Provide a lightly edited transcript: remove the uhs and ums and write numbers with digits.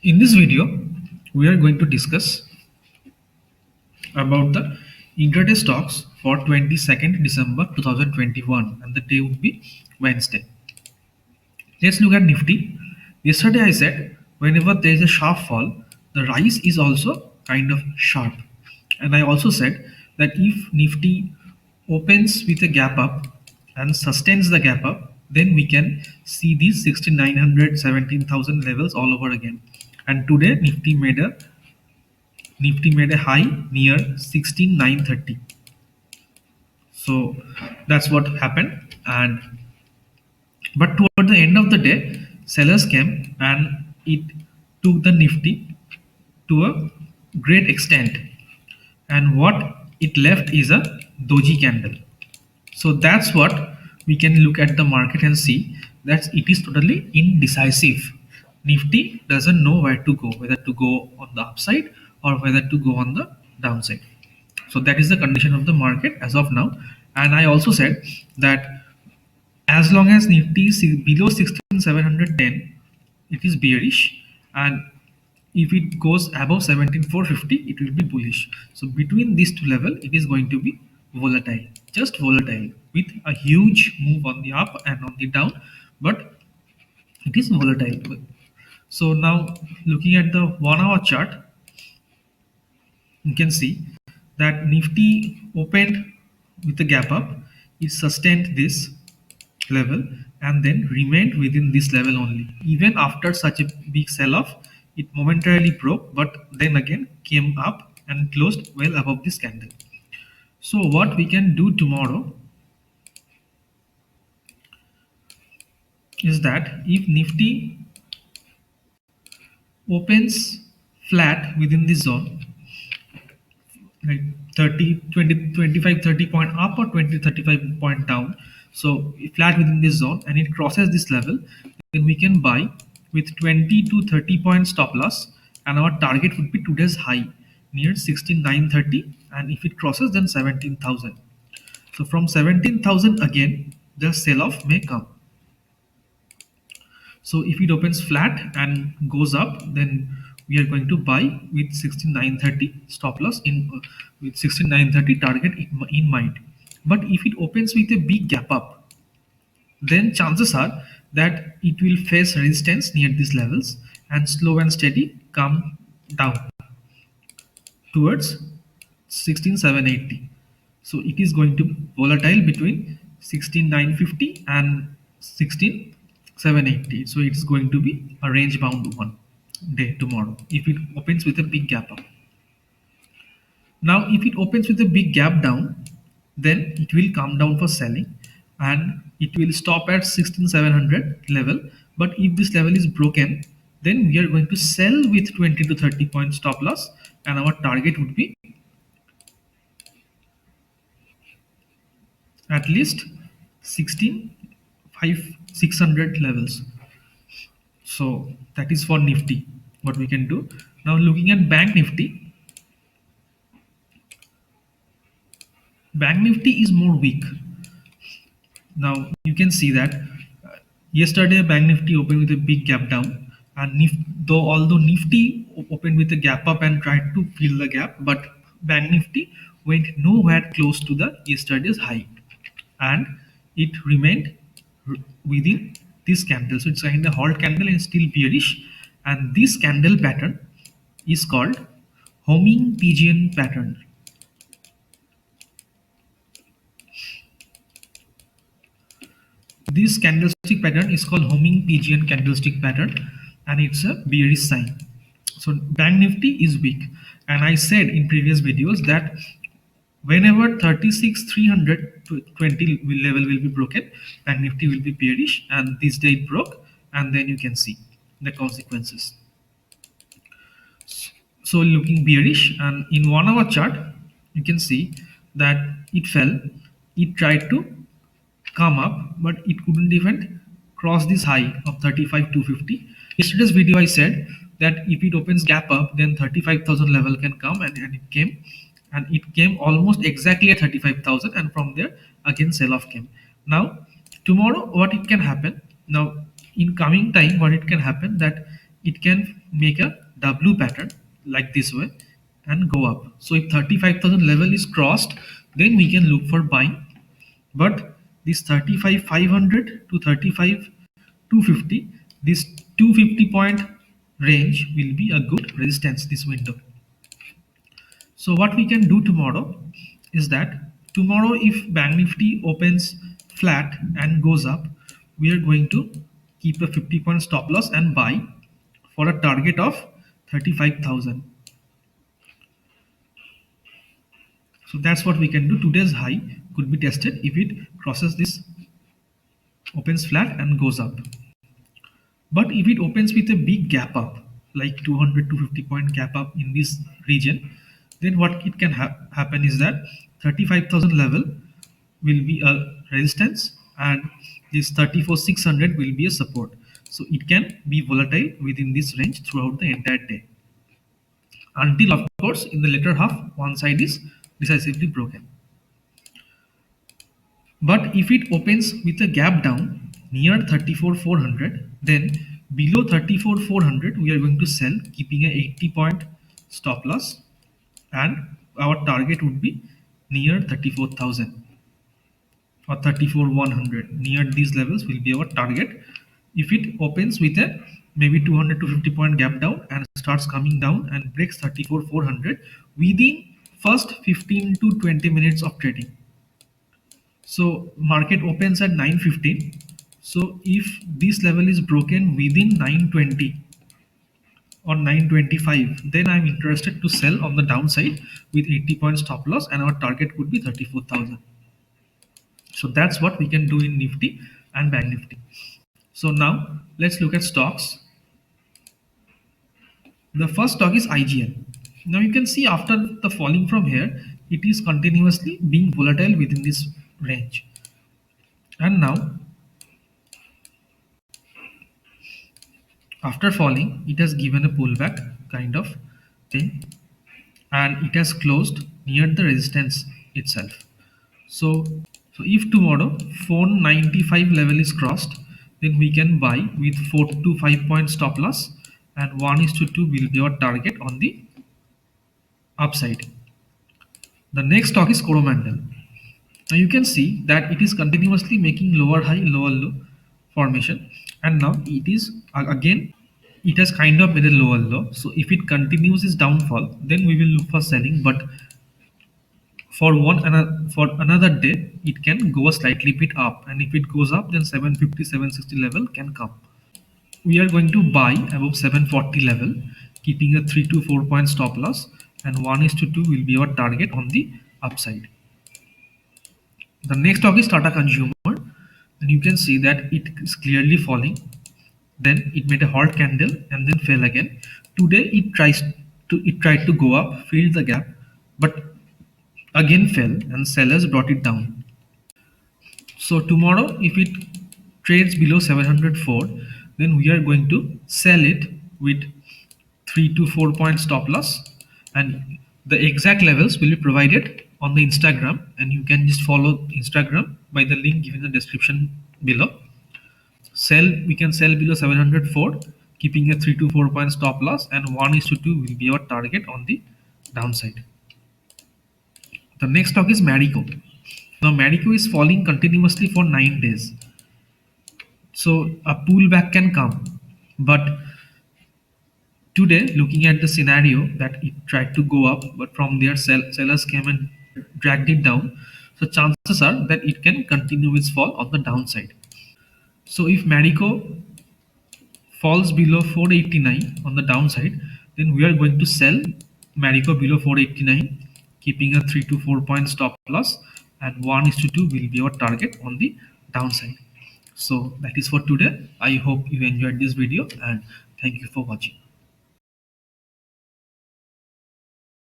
In this video, we are going to discuss about the intraday stocks for 22nd December 2021 and the day would be Wednesday. Let's look at Nifty. Yesterday I said whenever there is a sharp fall, the rise is also kind of sharp. And I also said that if Nifty opens with a gap up and sustains the gap up, then we can see these 16,900, 17,000 levels all over again. And today Nifty made a high near 16,930. So that's what happened. And but toward the end of the day, sellers came and it took the Nifty to a great extent. And what it left is a doji candle. So that's what we can look at the market and see that it is totally indecisive. Nifty doesn't know where to go, whether to go on the upside or whether to go on the downside. So that is the condition of the market as of now. And I also said that as long as Nifty is below 16,710, it is bearish, and if it goes above 17,450, it will be bullish. So between these two level, it is going to be volatile, just volatile, with a huge move on the up and on the down, but it is volatile. So now looking at the 1 hour chart, you can see that Nifty opened with a gap up, it sustained this level and then remained within this level only. Even after such a big sell off, it momentarily broke, but then again came up and closed well above this candle. So, what we can do tomorrow is that if Nifty opens flat within this zone, like 30 20 25 30 point up or 20 35 point down, so flat within this zone and it crosses this level, then we can buy with 20 to 30 point stop loss, and our target would be today's high near 16,930, and if it crosses then 17,000. So from 17,000 again the sell off may come. So if it opens flat and goes up, then we are going to buy with 6930 stop loss in with 6930 target in mind. But if it opens with a big gap up, then chances are that it will face resistance near these levels and slow and steady come down towards 16780. So it is going to be volatile between 16950 and 16780. So it is going to be a range bound one day tomorrow if it opens with a big gap up. Now if it opens with a big gap down, then it will come down for selling and it will stop at 16700 level. But if this level is broken, then we are going to sell with 20 to 30 point stop loss, and our target would be at least 16,600 levels. So that is for Nifty, what we can do. Now looking at Bank Nifty is more weak. Now you can see that yesterday Bank Nifty opened with a big gap down, and although Nifty opened with a gap up and tried to fill the gap, but Bank Nifty went nowhere close to the yesterday's high, and it remained within this candle. So it's kind of halt candle and still bearish, and this candle pattern is called homing pigeon pattern. This candlestick pattern is called homing pigeon candlestick pattern, and it's a bearish sign. So Bank Nifty is weak, and I said in previous videos that whenever 36,320 level will be broken, Bank Nifty will be bearish, and this day it broke, and then you can see the consequences. So looking bearish, and in 1 hour chart you can see that it fell. It tried to come up, but it couldn't even cross this high of 35,250. Yesterday's video I said that if it opens gap up, then 35,000 level can come, and it came almost exactly at 35,000, and from there again sell off came. Now tomorrow what it can happen, now in coming time what it can happen, that it can make a W pattern like this way and go up. So if 35,000 level is crossed, then we can look for buying. But this 35,500 to 35,250, this 250 point range will be a good resistance this window. So what we can do tomorrow is that tomorrow if Bank Nifty opens flat and goes up, we are going to keep a 50 point stop loss and buy for a target of 35,000. So that's what we can do. Today's high could be tested if it crosses this, opens flat and goes up. But if it opens with a big gap up, like 200 to 50 point gap up in this region, then what it can happen is that 35,000 level will be a resistance and this 34,600 will be a support. So it can be volatile within this range throughout the entire day. Until, of course, in the later half, one side is decisively broken. But if it opens with a gap down near 34,400, then below 34,400 we are going to sell, keeping a 80 point stop loss, and our target would be near 34,000 or 34,100. Near these levels will be our target. If it opens with a maybe 200 to 50 point gap down and starts coming down and breaks 34,400 within first 15 to 20 minutes of trading. So market opens at 9:15. So if this level is broken within 9:20 or 9:25, then I'm interested to sell on the downside with 80 point stop loss, and our target would be 34,000. So that's what we can do in Nifty and Bank Nifty. So now let's look at stocks. The first stock is IGL. Now you can see after the falling from here, it is continuously being volatile within this range. And now after falling, it has given a pullback kind of thing, and it has closed near the resistance itself. So if tomorrow 495 level is crossed, then we can buy with 4 to 5 point stop loss, and 1:2 will be our target on the upside. The next stock is Coromandel. Now you can see that it is continuously making lower high, lower low formation, and now it is again, it has kind of made a lower low. So if it continues its downfall, then we will look for selling. But for another day, it can go a slightly bit up, and if it goes up, then 750, 760 level can come. We are going to buy above 740 level, keeping a 3 to 4 point stop loss, and 1:2 will be our target on the upside. The next stock is Tata Consumer, and you can see that it is clearly falling. Then it made a hot candle and then fell again. Today it tried to go up, filled the gap, but again fell, and sellers brought it down. So tomorrow, if it trades below 704, then we are going to sell it with 3 to 4 point stop loss, and the exact levels will be provided on the Instagram, and you can just follow Instagram by the link given in the description below. We can sell below 704, keeping a 3 to 4 point stop loss, and 1:2 will be our target on the downside. The next stock is Marico. Now Marico is falling continuously for 9 days. So a pullback can come, but today, looking at the scenario that it tried to go up, but from there sellers came and dragged it down. So chances are that it can continue its fall on the downside. So if Marico falls below 489 on the downside, then we are going to sell Marico below 489, keeping a 3 to 4 point stop loss, and 1:2 will be our target on the downside. So that is for today. I hope you enjoyed this video, and thank you for watching.